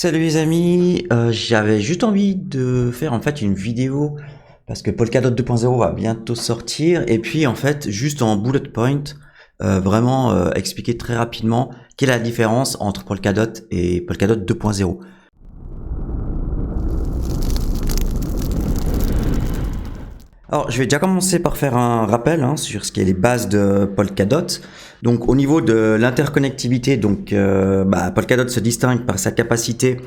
Salut les amis, j'avais juste envie de faire en fait une vidéo parce que Polkadot 2.0 va bientôt sortir et puis en fait juste en bullet point vraiment expliquer très rapidement quelle est la différence entre Polkadot et Polkadot 2.0. Alors, je vais déjà commencer par faire un rappel sur ce qui est les bases de Polkadot. Donc, au niveau de l'interconnectivité, Polkadot se distingue par sa capacité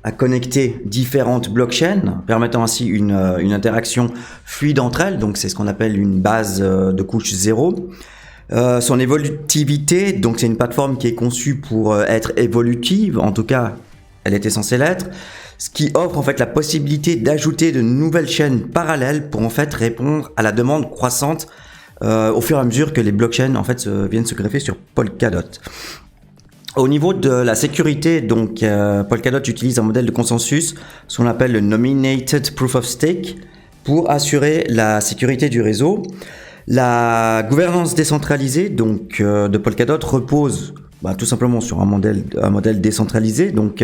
à connecter différentes blockchains, permettant ainsi une interaction fluide entre elles. Donc, c'est ce qu'on appelle une base de couche 0. Son évolutivité, donc c'est une plateforme qui est conçue pour être évolutive. En tout cas, elle était censée l'être. Ce qui offre en fait la possibilité d'ajouter de nouvelles chaînes parallèles pour en fait répondre à la demande croissante au fur et à mesure que les blockchains en fait viennent se greffer sur Polkadot. Au niveau de la sécurité, donc Polkadot utilise un modèle de consensus, ce qu'on appelle le Nominated Proof of Stake, pour assurer la sécurité du réseau. La gouvernance décentralisée donc de Polkadot repose tout simplement sur un modèle décentralisé. Donc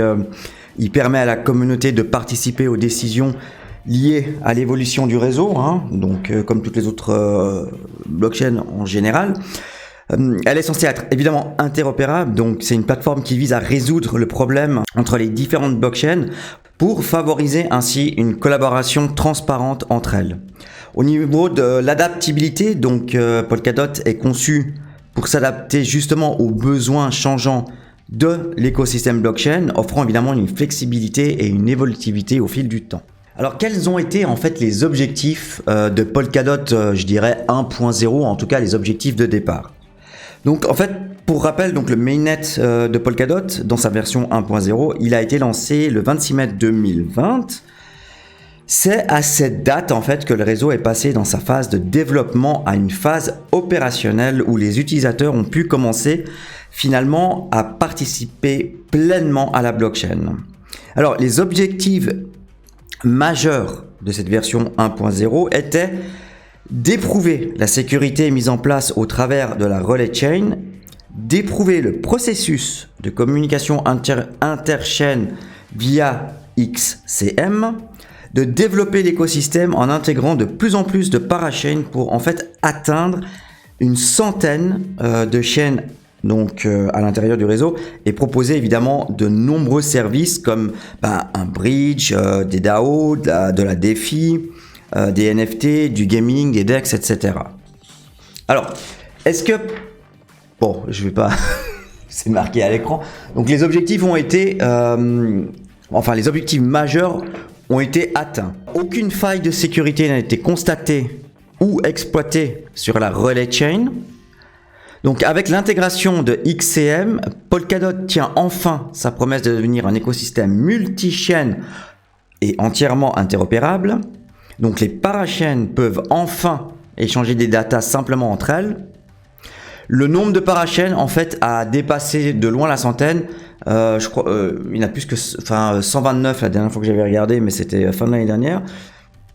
il permet à la communauté de participer aux décisions liées à l'évolution du réseau, comme toutes les autres blockchains en général. Elle est censée être évidemment interopérable, donc c'est une plateforme qui vise à résoudre le problème entre les différentes blockchains pour favoriser ainsi une collaboration transparente entre elles. Au niveau de l'adaptabilité, donc Polkadot est conçu pour s'adapter justement aux besoins changeants de l'écosystème blockchain, offrant évidemment une flexibilité et une évolutivité au fil du temps. Alors quels ont été en fait les objectifs de Polkadot, je dirais 1.0, en tout cas les objectifs de départ. Donc en fait, pour rappel, donc le mainnet de Polkadot, dans sa version 1.0, il a été lancé le 26 mai 2020. C'est à cette date en fait que le réseau est passé dans sa phase de développement à une phase opérationnelle où les utilisateurs ont pu commencer finalement à participer pleinement à la blockchain. Alors les objectifs majeurs de cette version 1.0 étaient d'éprouver la sécurité mise en place au travers de la relay chain, d'éprouver le processus de communication interchain via XCM, de développer l'écosystème en intégrant de plus en plus de parachains pour en fait atteindre une centaine de chaînes à l'intérieur du réseau et proposer évidemment de nombreux services comme un bridge, des DAO, de la DeFi, des NFT, du gaming, des DEX, etc. Alors, est-ce que... Bon, je vais pas... C'est marqué à l'écran. Donc les objectifs ont été... les objectifs majeurs ont été atteints. Aucune faille de sécurité n'a été constatée ou exploitée sur la relay chain. Donc avec l'intégration de XCM, Polkadot tient enfin sa promesse de devenir un écosystème multi-chaîne et entièrement interopérable. Donc les parachains peuvent enfin échanger des datas simplement entre elles. Le nombre de parachains en fait a dépassé de loin la centaine. Je crois il y en a plus que 129 la dernière fois que j'avais regardé, mais c'était fin de l'année dernière.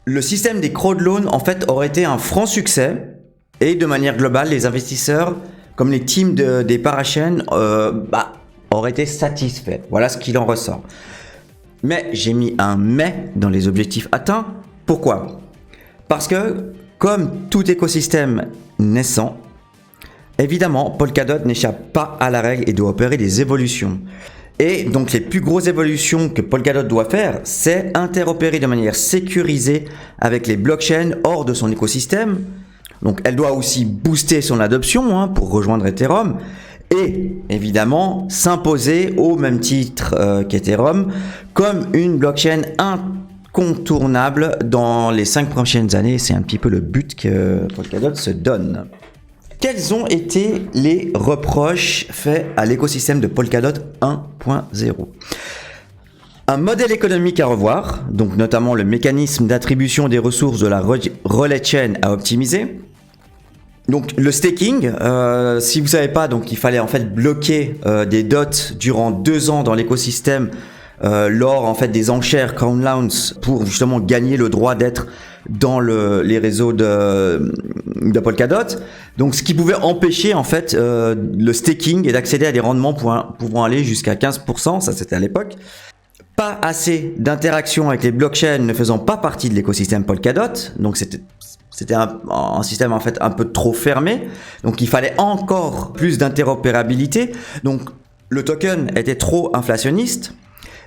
Le système des crowdloans en fait aurait été un franc succès et de manière globale, les investisseurs comme les teams des parachains auraient été satisfaits. Voilà ce qu'il en ressort. Mais j'ai mis un mais dans les objectifs atteints. Pourquoi ? Parce que comme tout écosystème naissant, évidemment, Polkadot n'échappe pas à la règle et doit opérer des évolutions. Et donc les plus grosses évolutions que Polkadot doit faire, c'est interopérer de manière sécurisée avec les blockchains hors de son écosystème. Donc elle doit aussi booster son adoption pour rejoindre Ethereum et évidemment s'imposer au même titre qu'Ethereum comme une blockchain incontournable dans les 5 prochaines années. C'est un petit peu le but que Polkadot se donne. Quels ont été les reproches faits à l'écosystème de Polkadot 1.0 ? Un modèle économique à revoir, donc notamment le mécanisme d'attribution des ressources de la relay chain à optimiser. Donc le staking, si vous ne savez pas, donc il fallait en fait bloquer des dots durant 2 ans dans l'écosystème lors en fait des enchères Crown Launch pour justement gagner le droit d'être dans les réseaux de Polkadot. Donc ce qui pouvait empêcher en fait le staking et d'accéder à des rendements pouvant aller jusqu'à 15%, ça c'était à l'époque. pas assez d'interactions avec les blockchains ne faisant pas partie de l'écosystème Polkadot, donc c'était un système en fait un peu trop fermé, donc il fallait encore plus d'interopérabilité, donc le token était trop inflationniste.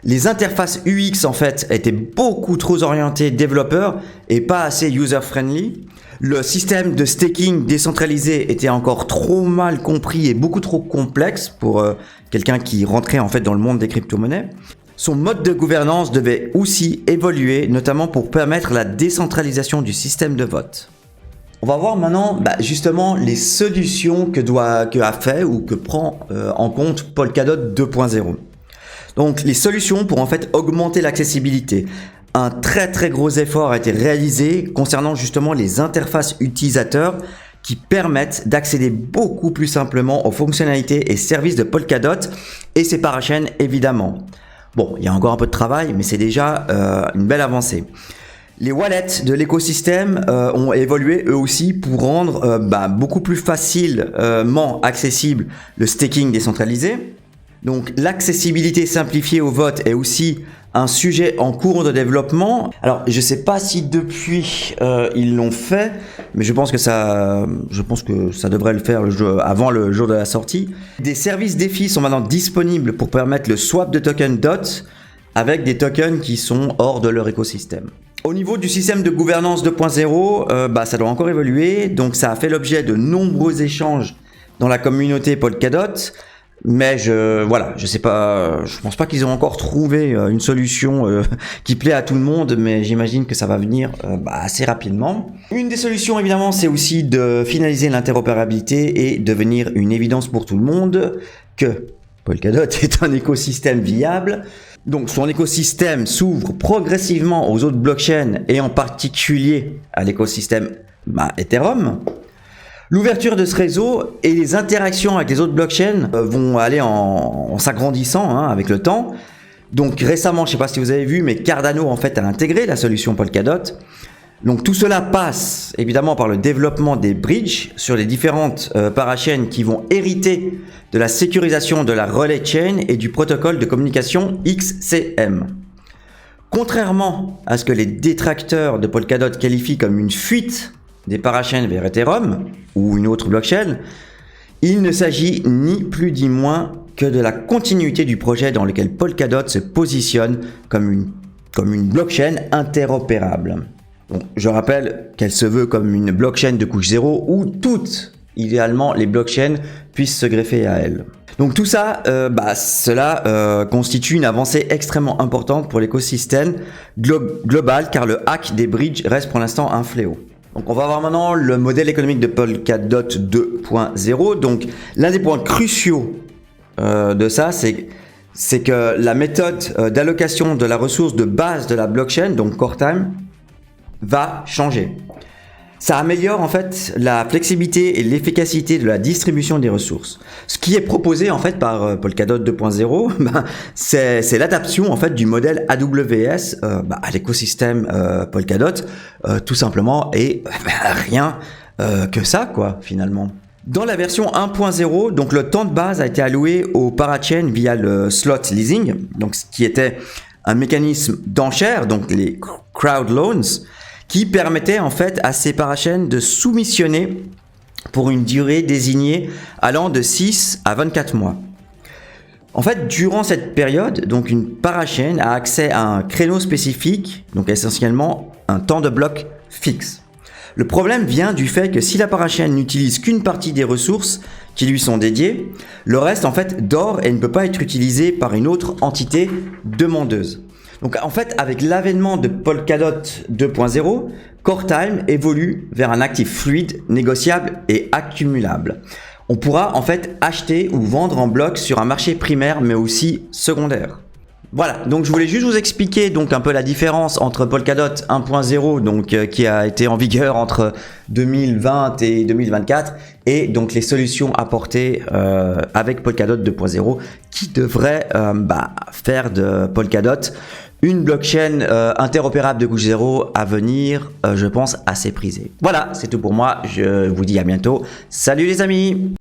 Les interfaces UX en fait étaient beaucoup trop orientées développeurs et pas assez user-friendly. Le système de staking décentralisé était encore trop mal compris et beaucoup trop complexe pour quelqu'un qui rentrait en fait dans le monde des crypto-monnaies. Son mode de gouvernance devait aussi évoluer, notamment pour permettre la décentralisation du système de vote. On va voir maintenant justement les solutions que prend en compte Polkadot 2.0. Donc les solutions pour en fait augmenter l'accessibilité. Un très gros effort a été réalisé concernant justement les interfaces utilisateurs qui permettent d'accéder beaucoup plus simplement aux fonctionnalités et services de Polkadot et ses parachains évidemment. Bon, il y a encore un peu de travail, mais c'est déjà une belle avancée. Les wallets de l'écosystème ont évolué eux aussi pour rendre beaucoup plus facilement accessible le staking décentralisé. Donc l'accessibilité simplifiée au vote est aussi un sujet en cours de développement. Alors je sais pas si depuis ils l'ont fait, mais je pense que ça devrait le faire avant le jour de la sortie. Des services DeFi sont maintenant disponibles pour permettre le swap de tokens DOT avec des tokens qui sont hors de leur écosystème. Au niveau du système de gouvernance 2.0, ça doit encore évoluer, donc ça a fait l'objet de nombreux échanges dans la communauté Polkadot. Mais je pense pas qu'ils ont encore trouvé une solution qui plaît à tout le monde, mais j'imagine que ça va venir assez rapidement. Une des solutions évidemment, c'est aussi de finaliser l'interopérabilité et devenir une évidence pour tout le monde que Polkadot est un écosystème viable. Donc son écosystème s'ouvre progressivement aux autres blockchains et en particulier à l'écosystème Ethereum. L'ouverture de ce réseau et les interactions avec les autres blockchains vont aller en s'agrandissant avec le temps. Donc récemment, je ne sais pas si vous avez vu, mais Cardano en fait a intégré la solution Polkadot. Donc tout cela passe évidemment par le développement des bridges sur les différentes parachains qui vont hériter de la sécurisation de la relay chain et du protocole de communication XCM. Contrairement à ce que les détracteurs de Polkadot qualifient comme une fuite des parachains vers Ethereum ou une autre blockchain, il ne s'agit ni plus ni moins que de la continuité du projet dans lequel Polkadot se positionne comme une blockchain interopérable. Donc, je rappelle qu'elle se veut comme une blockchain de couche zéro où toutes, idéalement, les blockchains puissent se greffer à elle. Donc tout ça, cela constitue une avancée extrêmement importante pour l'écosystème global car le hack des bridges reste pour l'instant un fléau. Donc on va voir maintenant le modèle économique de Polkadot 2.0. Donc l'un des points cruciaux de ça, c'est que la méthode d'allocation de la ressource de base de la blockchain, donc core time, va changer. Ça améliore en fait la flexibilité et l'efficacité de la distribution des ressources. Ce qui est proposé en fait par Polkadot 2.0, c'est l'adaptation en fait du modèle AWS à l'écosystème Polkadot, tout simplement, et rien que ça quoi finalement. Dans la version 1.0, donc le temps de base a été alloué au parachain via le slot leasing, donc ce qui était un mécanisme d'enchère, donc les crowd loans, qui permettait en fait à ces parachains de soumissionner pour une durée désignée allant de 6 à 24 mois. En fait, durant cette période, donc une parachain a accès à un créneau spécifique, donc essentiellement un temps de bloc fixe. Le problème vient du fait que si la parachain n'utilise qu'une partie des ressources qui lui sont dédiées, le reste en fait dort et ne peut pas être utilisé par une autre entité demandeuse. Donc en fait, avec l'avènement de Polkadot 2.0, CoreTime évolue vers un actif fluide, négociable et accumulable. On pourra en fait acheter ou vendre en bloc sur un marché primaire mais aussi secondaire. Voilà, donc je voulais juste vous expliquer donc un peu la différence entre Polkadot 1.0 donc qui a été en vigueur entre 2020 et 2024 et donc les solutions apportées avec Polkadot 2.0 qui devrait faire de Polkadot une blockchain interopérable de couche zéro à venir, je pense, assez prisée. Voilà, c'est tout pour moi. Je vous dis à bientôt. Salut les amis!